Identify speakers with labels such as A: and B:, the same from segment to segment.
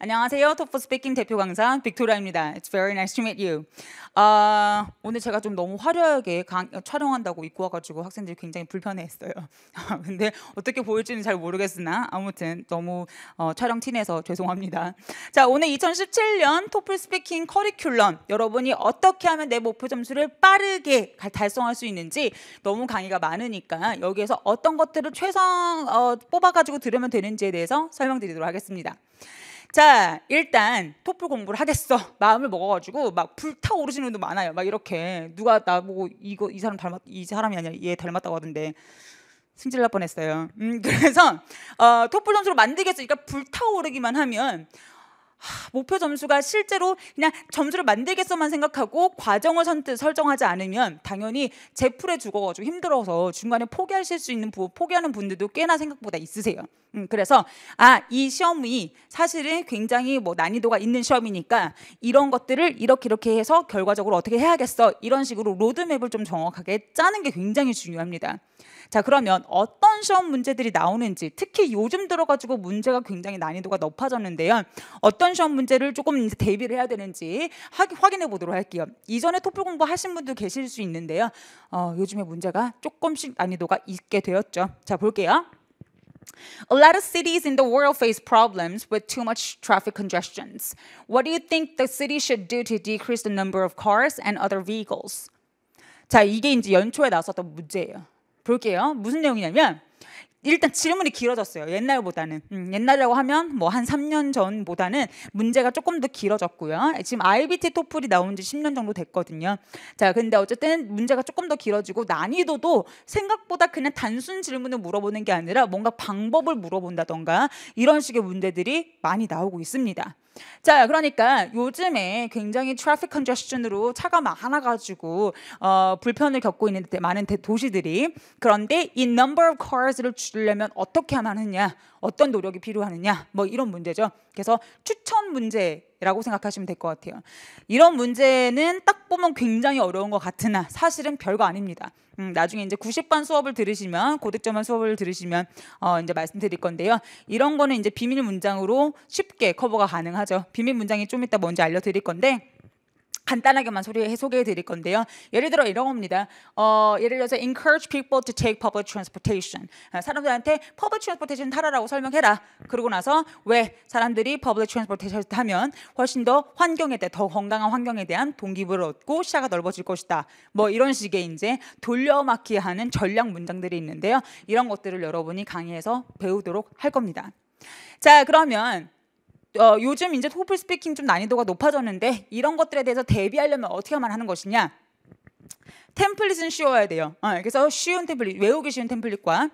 A: 안녕하세요. 토프 스피킹 대표 강사 빅토리아입니다. It's very nice to meet you. 오늘 제가 좀 너무 화려하게 촬영한다고 입고 와가지고 학생들이 굉장히 불편해했어요. 근데 어떻게 보일지는 잘 모르겠으나 아무튼 너무 촬영 티내서 죄송합니다. 자, 오늘 2017년 토플 스피킹 커리큘럼 여러분이 어떻게 하면 내 목표 점수를 빠르게 달성할 수 있는지 너무 강의가 많으니까 여기에서 어떤 것들을 최선 뽑아가지고 들으면 되는지에 대해서 설명드리도록 하겠습니다. 자, 일단 토플 공부를 하겠어 마음을 먹어가지고 막 불타오르시는 분도 많아요. 막 이렇게 누가 나보고 이 사람이 아니라 얘 닮았다고 하던데 승질 날 뻔했어요. 그래서 토플 점수를 만들겠어. 그러니까 불타오르기만 하면 목표 점수가 실제로 그냥 점수를 만들겠어만 생각하고 과정을 설정하지 않으면 당연히 제풀에 죽어가지고 힘들어서 중간에 포기하실 수 있는 포기하는 분들도 꽤나 생각보다 있으세요. 그래서 이 시험이 사실은 굉장히 난이도가 있는 시험이니까 이런 것들을 이렇게 해서 결과적으로 어떻게 해야겠어, 이런 식으로 로드맵을 좀 정확하게 짜는 게 굉장히 중요합니다. 자, 그러면 어떤 시험 문제들이 나오는지, 특히 요즘 들어가지고 문제가 굉장히 난이도가 높아졌는데요. 어떤 시험 문제를 조금 이제 대비를 해야 되는지 확인해 보도록 할게요. 이전에 토플 공부하신 분도 계실 수 있는데요. 요즘에 문제가 조금씩 난이도가 있게 되었죠. 자, 볼게요. A lot of cities in the world face problems with too much traffic congestions. What do you think the city should do to decrease the number of cars and other vehicles? 자, 이게 이제 연초에 나왔었던 문제예요. 볼게요. 무슨 내용이냐면 일단 질문이 길어졌어요. 옛날보다는. 옛날이라고 하면 한 3년 전보다는 문제가 조금 더 길어졌고요. 지금 IBT 토플이 나온 지 10년 정도 됐거든요. 자, 근데 어쨌든 문제가 조금 더 길어지고 난이도도 생각보다 그냥 단순 질문을 물어보는 게 아니라 뭔가 방법을 물어본다던가 이런 식의 문제들이 많이 나오고 있습니다. 자, 그러니까 요즘에 굉장히 트래픽 컨저션으로 차가 많아가지고 불편을 겪고 있는 많은 도시들이, 그런데 이 number of cars를 줄이려면 어떻게 하느냐, 어떤 노력이 필요하느냐, 이런 문제죠. 그래서 추천 문제라고 생각하시면 될 것 같아요. 이런 문제는 딱 보면 굉장히 어려운 것 같으나 사실은 별거 아닙니다. 나중에 이제 90반 수업을 들으시면, 고득점한 수업을 들으시면 이제 말씀드릴 건데요. 이런 거는 이제 비밀 문장으로 쉽게 커버가 가능하죠. 비밀 문장이 좀 이따 뭔지 알려드릴 건데 간단하게만 소개해 드릴 건데요. 예를 들어 이런 겁니다. 예를 들어서 encourage people to take public transportation. 사람들한테 public transportation 타라라고 설명해라. 그러고 나서 왜 사람들이 public transportation 타면 훨씬 더 더 건강한 환경에 대한 동기부여를 얻고 시야가 넓어질 것이다. 이런 식의 이제 돌려막기 하는 전략 문장들이 있는데요. 이런 것들을 여러분이 강의에서 배우도록 할 겁니다. 자, 그러면 요즘 이제 토플 스피킹 좀 난이도가 높아졌는데 이런 것들에 대해서 대비하려면 어떻게 하는 것이냐? 템플릿은 쉬워야 돼요. 그래서 쉬운 템플릿, 외우기 쉬운 템플릿과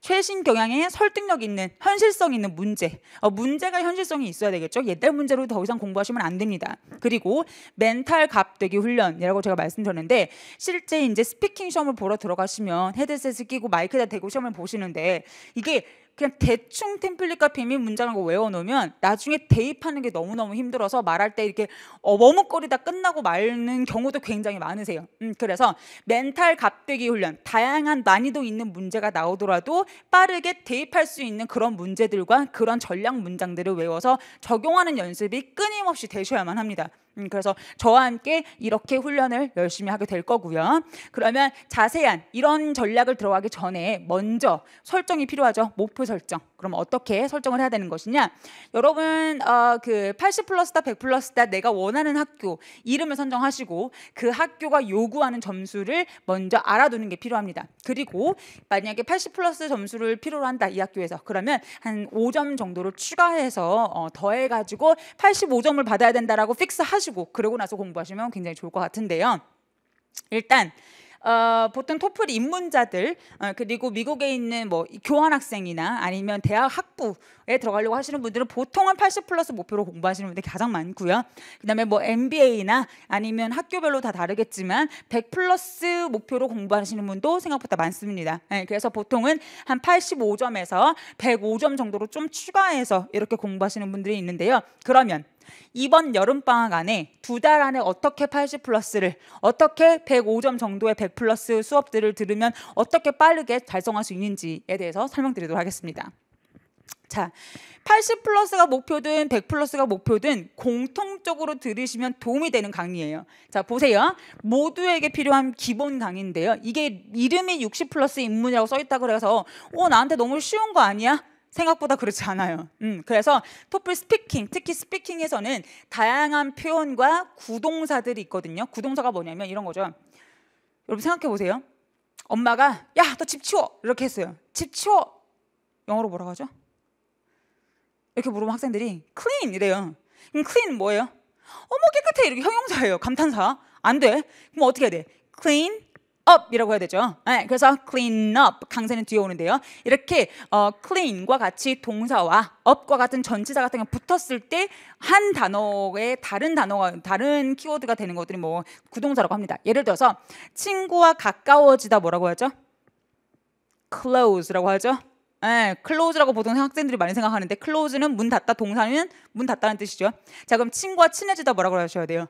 A: 최신 경향에 설득력 있는, 현실성 있는 문제. 문제가 현실성이 있어야 되겠죠. 옛날 문제로 더 이상 공부하시면 안 됩니다. 그리고 멘탈 갑되기 훈련이라고 제가 말씀드렸는데, 실제 이제 스피킹 시험을 보러 들어가시면 헤드셋을 끼고 마이크에다 대고 시험을 보시는데 이게 그냥 대충 템플릿과 비밀 문장을 외워놓으면 나중에 대입하는 게 너무너무 힘들어서 말할 때 이렇게 머뭇거리다 끝나고 마는 경우도 굉장히 많으세요. 그래서 멘탈 갑되기 훈련, 다양한 난이도 있는 문제가 나오더라도 빠르게 대입할 수 있는 그런 문제들과 그런 전략 문장들을 외워서 적용하는 연습이 끊임없이 되셔야만 합니다. 그래서 저와 함께 이렇게 훈련을 열심히 하게 될 거고요. 그러면 자세한 이런 전략을 들어가기 전에 먼저 설정이 필요하죠. 목표 설정. 그럼 어떻게 설정을 해야 되는 것이냐? 여러분 그 80 플러스다 100 플러스다 내가 원하는 학교 이름을 선정하시고 그 학교가 요구하는 점수를 먼저 알아두는 게 필요합니다. 그리고 만약에 80 플러스 점수를 필요로 한다 이 학교에서, 그러면 한 5점 정도를 추가해서 더해가지고 85점을 받아야 된다라고 픽스하시고 그러고 나서 공부하시면 굉장히 좋을 것 같은데요. 일단 보통 토플 입문자들 그리고 미국에 있는 교환학생이나 아니면 대학 학부에 들어가려고 하시는 분들은 보통은 80 플러스 목표로 공부하시는 분들이 가장 많고요. 그 다음에 MBA나 아니면 학교별로 다 다르겠지만 100 플러스 목표로 공부하시는 분도 생각보다 많습니다. 그래서 보통은 한 85점에서 105점 정도로 좀 추가해서 이렇게 공부하시는 분들이 있는데요. 그러면 이번 여름방학 안에 2달 안에 어떻게 80 플러스를, 어떻게 105점 정도의 100 플러스 수업들을 들으면 어떻게 빠르게 달성할 수 있는지에 대해서 설명드리도록 하겠습니다. 자, 80 플러스가 목표든 100 플러스가 목표든 공통적으로 들으시면 도움이 되는 강의예요. 자, 보세요. 모두에게 필요한 기본 강의인데요. 이게 이름이 60 플러스 입문이라고 써있다고 그래서 나한테 너무 쉬운 거 아니야? 생각보다 그렇지 않아요. 그래서 토플 스피킹, 특히 스피킹에서는 다양한 표현과 구동사들이 있거든요. 구동사가 뭐냐면 이런 거죠. 여러분 생각해 보세요. 엄마가 야, 너 집 치워! 이렇게 했어요. 집 치워! 영어로 뭐라고 하죠? 이렇게 물으면 학생들이 clean 이래요. 그럼 clean 뭐예요? 어머 깨끗해 이렇게 형용사예요. 감탄사. 안 돼. 그럼 어떻게 해야 돼? clean up 이라고 해야 되죠. 네, 그래서 clean up 강세는 뒤에 오는데요. 이렇게 clean과 같이 동사와 up과 같은 전치사 같은 게 붙었을 때 한 단어에 다른 단어가 다른 키워드가 되는 것들이 뭐 구동사라고 합니다. 예를 들어서 친구와 가까워지다 뭐라고 하죠? close라고 하죠. 네, close라고 보통 학생들이 많이 생각하는데 close는 문 닫다, 동사는 문 닫다는 뜻이죠. 자, 그럼 친구와 친해지다 뭐라고 하셔야 돼요?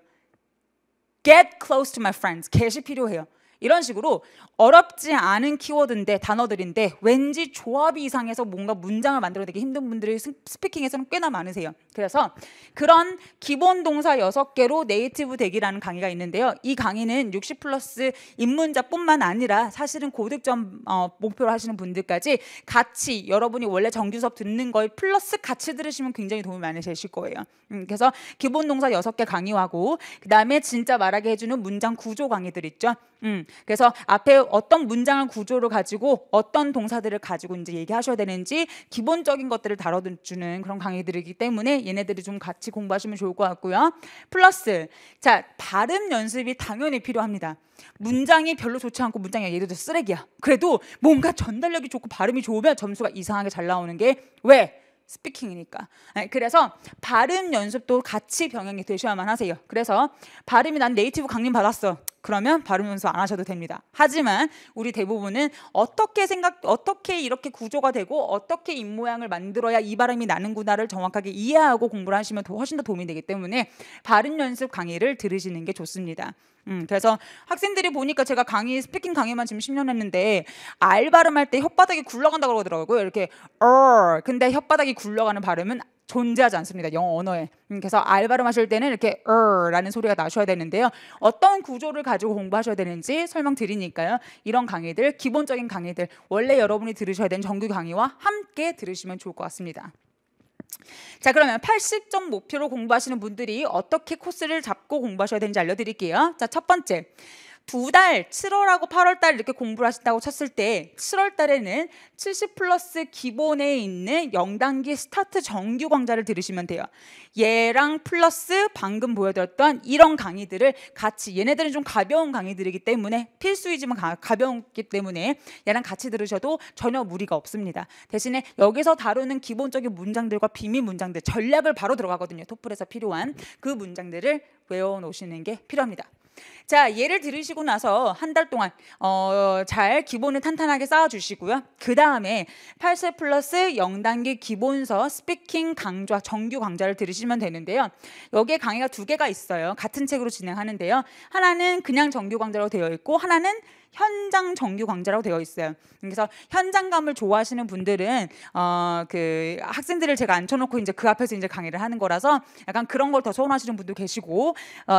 A: get close to my friends. get이 필요해요. 이런 식으로 어렵지 않은 키워드인데 단어들인데 왠지 조합이 이상해서 뭔가 문장을 만들어내기 힘든 분들이 스피킹에서는 꽤나 많으세요. 그래서 그런 기본 동사 6개로 네이티브 되기라는 강의가 있는데요. 이 강의는 60 플러스 입문자뿐만 아니라 사실은 고득점 목표로 하시는 분들까지 같이 여러분이 원래 정규 수업 듣는 걸 플러스 같이 들으시면 굉장히 도움이 많이 되실 거예요. 그래서 기본 동사 6개 강의하고 그 다음에 진짜 말하게 해주는 문장 구조 강의들 있죠. 그래서 앞에 어떤 문장을 구조를 가지고 어떤 동사들을 가지고 이제 얘기하셔야 되는지 기본적인 것들을 다뤄주는 그런 강의들이기 때문에 얘네들이 좀 같이 공부하시면 좋을 것 같고요. 플러스 자, 발음 연습이 당연히 필요합니다. 문장이 별로 좋지 않고 문장이 예를 들어 쓰레기야. 그래도 뭔가 전달력이 좋고 발음이 좋으면 점수가 이상하게 잘 나오는 게 왜? 스피킹이니까. 그래서 발음 연습도 같이 병행이 되셔야만 하세요. 그래서 발음이 난 네이티브 강림 받았어. 그러면 발음 연습 안 하셔도 됩니다. 하지만 우리 대부분은 어떻게 이렇게 구조가 되고 어떻게 입모양을 만들어야 이 발음이 나는구나를 정확하게 이해하고 공부를 하시면 훨씬 더 도움이 되기 때문에 발음 연습 강의를 들으시는 게 좋습니다. 그래서 학생들이 보니까 제가 스피킹 강의만 지금 10년 했는데 R 발음할 때 혓바닥이 굴러간다고 그러더라고요. 이렇게 근데 혓바닥이 굴러가는 발음은 존재하지 않습니다. 영어 언어에. 그래서 R 발음하실 때는 이렇게 라는 소리가 나셔야 되는데요. 어떤 구조를 가지고 공부하셔야 되는지 설명드리니까요. 이런 강의들, 기본적인 강의들, 원래 여러분이 들으셔야 되는 정규 강의와 함께 들으시면 좋을 것 같습니다. 자, 그러면 80점 목표로 공부하시는 분들이 어떻게 코스를 잡고 공부하셔야 되는지 알려드릴게요. 자, 첫 번째. 2달, 7월하고 8월달 이렇게 공부를 하신다고 쳤을 때 7월 달에는 70 플러스 기본에 있는 0단계 스타트 정규 강좌를 들으시면 돼요. 얘랑 플러스 방금 보여드렸던 이런 강의들을 같이, 얘네들은 좀 가벼운 강의들이기 때문에 필수이지만 가벼웠기 때문에 얘랑 같이 들으셔도 전혀 무리가 없습니다. 대신에 여기서 다루는 기본적인 문장들과 비밀 문장들, 전략을 바로 들어가거든요. 토플에서 필요한 그 문장들을 외워놓으시는 게 필요합니다. 자, 얘를 들으시고 나서 한 달 동안 잘 기본을 탄탄하게 쌓아주시고요. 그 다음에 80 플러스 0단계 기본서 스피킹 강좌, 정규 강좌를 들으시면 되는데요. 여기에 강의가 2개가 있어요. 같은 책으로 진행하는데요. 하나는 그냥 정규 강좌로 되어 있고 하나는 현장 정규 강좌라고 되어 있어요. 그래서 현장감을 좋아하시는 분들은 그 학생들을 제가 앉혀놓고 이제 그 앞에서 이제 강의를 하는 거라서 약간 그런 걸 더 소원하시는 분도 계시고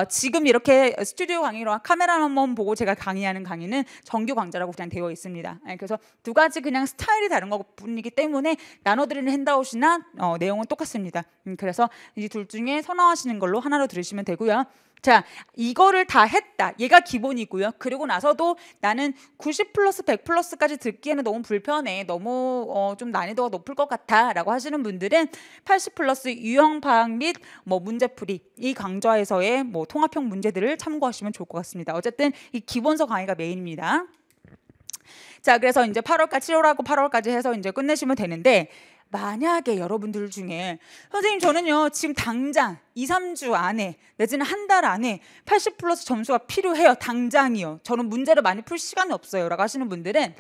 A: 지금 이렇게 스튜디오 강의로 카메라 한번 보고 제가 강의하는 강의는 정규 강좌라고 그냥 되어 있습니다. 그래서 2가지 그냥 스타일이 다른 것뿐이기 때문에 나눠드리는 핸드아웃이나 내용은 똑같습니다. 그래서 이 둘 중에 선호하시는 걸로 하나로 들으시면 되고요. 자, 이거를 다 했다. 얘가 기본이고요. 그리고 나서도 나는 90 플러스 100 플러스까지 듣기에는 너무 불편해. 너무 좀 난이도가 높을 것 같아. 라고 하시는 분들은 80 플러스 유형 파악 및 뭐 문제풀이 이 강좌에서의 뭐 통합형 문제들을 참고하시면 좋을 것 같습니다. 어쨌든 이 기본서 강의가 메인입니다. 자, 그래서 이제 7월하고 8월까지 해서 이제 끝내시면 되는데 만약에 여러분들 중에 선생님 저는요 지금 당장 2, 3주 안에 내지는 한 달 안에 80 플러스 점수가 필요해요. 당장이요. 저는 문제를 많이 풀 시간이 없어요. 라고 하시는 분들은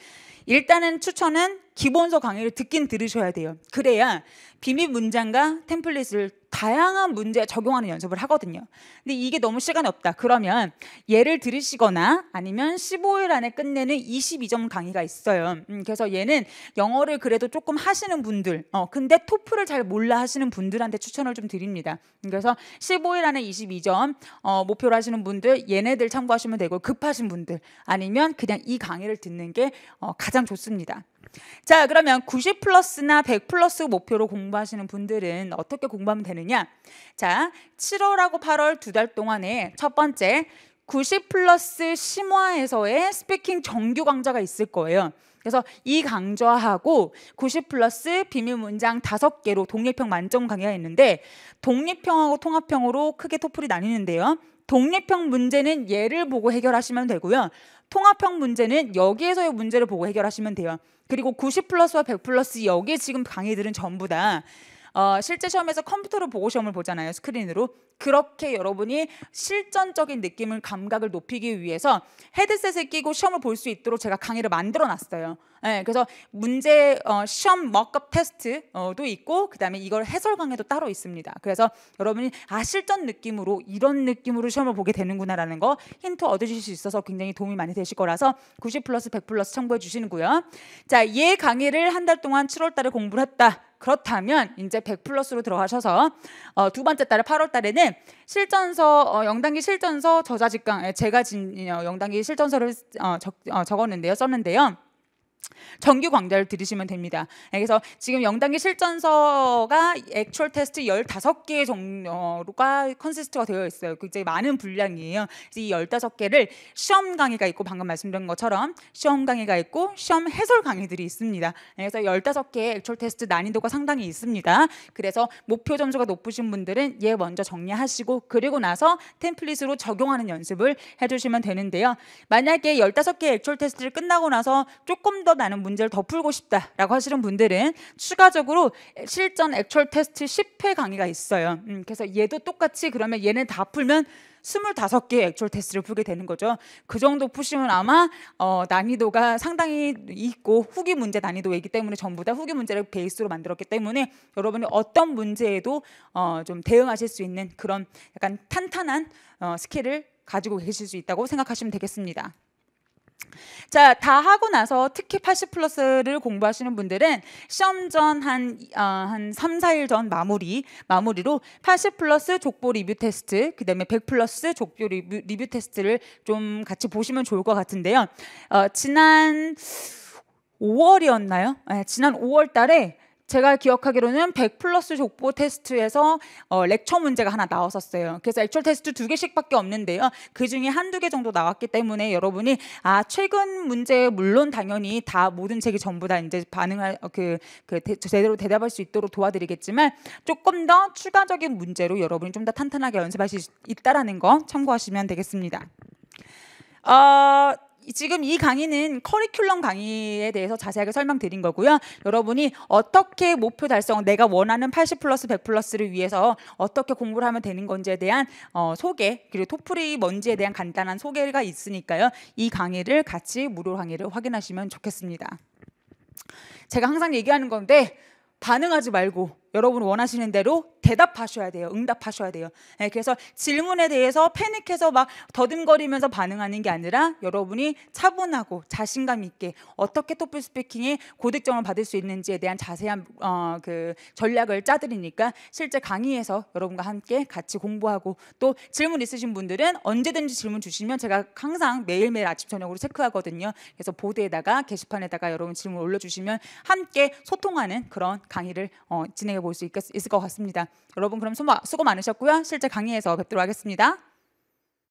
A: 일단은 추천은 기본서 강의를 듣긴 들으셔야 돼요. 그래야 비밀 문장과 템플릿을 다 다양한 문제에 적용하는 연습을 하거든요. 근데 이게 너무 시간이 없다. 그러면 얘를 들으시거나 아니면 15일 안에 끝내는 22점 강의가 있어요. 그래서 얘는 영어를 그래도 조금 하시는 분들, 근데 토플을 잘 몰라 하시는 분들한테 추천을 좀 드립니다. 그래서 15일 안에 22점 목표로 하시는 분들 얘네들 참고하시면 되고, 급하신 분들 아니면 그냥 이 강의를 듣는 게 가장 좋습니다. 자, 그러면 90 플러스나 100 플러스 목표로 공부하시는 분들은 어떻게 공부하면 되느냐? 자, 7월하고 8월 2달 동안에 첫 번째 90 플러스 심화에서의 스피킹 정규 강좌가 있을 거예요. 그래서 이 강좌하고 90 플러스 비밀 문장 5개로 독립형 만점 강의가 있는데, 독립형하고 통합형으로 크게 토플이 나뉘는데요. 독립형 문제는 얘를 보고 해결하시면 되고요. 통합형 문제는 여기에서의 문제를 보고 해결하시면 돼요. 그리고 90 플러스와 100 플러스 여기에 지금 강의들은 전부 다 실제 시험에서 컴퓨터로 보고 시험을 보잖아요. 스크린으로. 그렇게 여러분이 실전적인 느낌을, 감각을 높이기 위해서 헤드셋을 끼고 시험을 볼 수 있도록 제가 강의를 만들어 놨어요. 네, 그래서 문제 시험 머크업 테스트도 있고, 그 다음에 이걸 해설 강의도 따로 있습니다. 그래서 여러분이 실전 느낌으로, 이런 느낌으로 시험을 보게 되는구나라는 거 힌트 얻으실 수 있어서 굉장히 도움이 많이 되실 거라서 90 플러스 100 플러스 참고해 주시고요. 자, 얘 강의를 한 달 동안 7월 달에 공부를 했다. 그렇다면 이제 100 플러스로 들어가셔서 두 번째 달에 8월 달에는 실전서, 영단기 실전서 저자직강, 제가 영단기 실전서를 적었는데요, 썼는데요. 정규 강좌를 들으시면 됩니다. 그래서 지금 영단기 실전서가 액츄얼 테스트 15개 정도가 컨시스트가 되어 있어요. 굉장히 많은 분량이에요. 이 15개를 시험 강의가 있고, 방금 말씀드린 것처럼 시험 강의가 있고 시험 해설 강의들이 있습니다. 그래서 15개의 액츄얼 테스트 난이도가 상당히 있습니다. 그래서 목표 점수가 높으신 분들은 얘 먼저 정리하시고, 그리고 나서 템플릿으로 적용하는 연습을 해주시면 되는데요. 만약에 15개의 액츄얼 테스트를 끝나고 나서 조금 더 나는 문제를 더 풀고 싶다라고 하시는 분들은 추가적으로 실전 액츄얼 테스트 10회 강의가 있어요. 그래서 얘도 똑같이, 그러면 얘는 다 풀면 25개의 액츄얼 테스트를 풀게 되는 거죠. 그 정도 푸시면 아마 난이도가 상당히 있고, 후기 문제 난이도이기 때문에 전부 다 후기 문제를 베이스로 만들었기 때문에 여러분이 어떤 문제에도 좀 대응하실 수 있는 그런 약간 탄탄한 스킬을 가지고 계실 수 있다고 생각하시면 되겠습니다. 자, 다 하고 나서 특히 80 플러스를 공부하시는 분들은 시험 전 한 3, 4일 전 마무리로 80 플러스 족보 리뷰 테스트, 그 다음에 100 플러스 족보 리뷰 테스트를 좀 같이 보시면 좋을 것 같은데요. 지난 5월이었나요? 네, 지난 5월 달에 제가 기억하기로는 100 플러스 족보 테스트에서 렉처 문제가 하나 나왔었어요. 그래서 액츄얼 테스트 2개씩밖에 없는데요. 그 중에 한두 개 정도 나왔기 때문에 여러분이 최근 문제 물론 당연히 다 모든 책이 전부 다 이제 반응할 제대로 대답할 수 있도록 도와드리겠지만, 조금 더 추가적인 문제로 여러분이 좀 더 탄탄하게 연습하실 수 있다라는 거 참고하시면 되겠습니다. 지금 이 강의는 커리큘럼 강의에 대해서 자세하게 설명드린 거고요. 여러분이 어떻게 목표 달성, 내가 원하는 80 플러스 100 플러스를 위해서 어떻게 공부를 하면 되는 건지에 대한 소개, 그리고 토플이 뭔지에 대한 간단한 소개가 있으니까요. 이 강의를 같이 무료 강의를 확인하시면 좋겠습니다. 제가 항상 얘기하는 건데, 반응하지 말고 여러분 원하시는 대로 대답하셔야 돼요. 응답하셔야 돼요. 네, 그래서 질문에 대해서 패닉해서 막 더듬거리면서 반응하는 게 아니라 여러분이 차분하고 자신감 있게 어떻게 토플 스피킹에 고득점을 받을 수 있는지에 대한 자세한 그 전략을 짜드리니까 실제 강의에서 여러분과 함께 같이 공부하고, 또 질문 있으신 분들은 언제든지 질문 주시면 제가 항상 매일매일 아침 저녁으로 체크하거든요. 그래서 보드에다가 게시판에다가 여러분 질문 올려주시면 함께 소통하는 그런 강의를 진행해 볼 수 있을 것 같습니다. 여러분 그럼 수고 많으셨고요. 실제 강의에서 뵙도록 하겠습니다.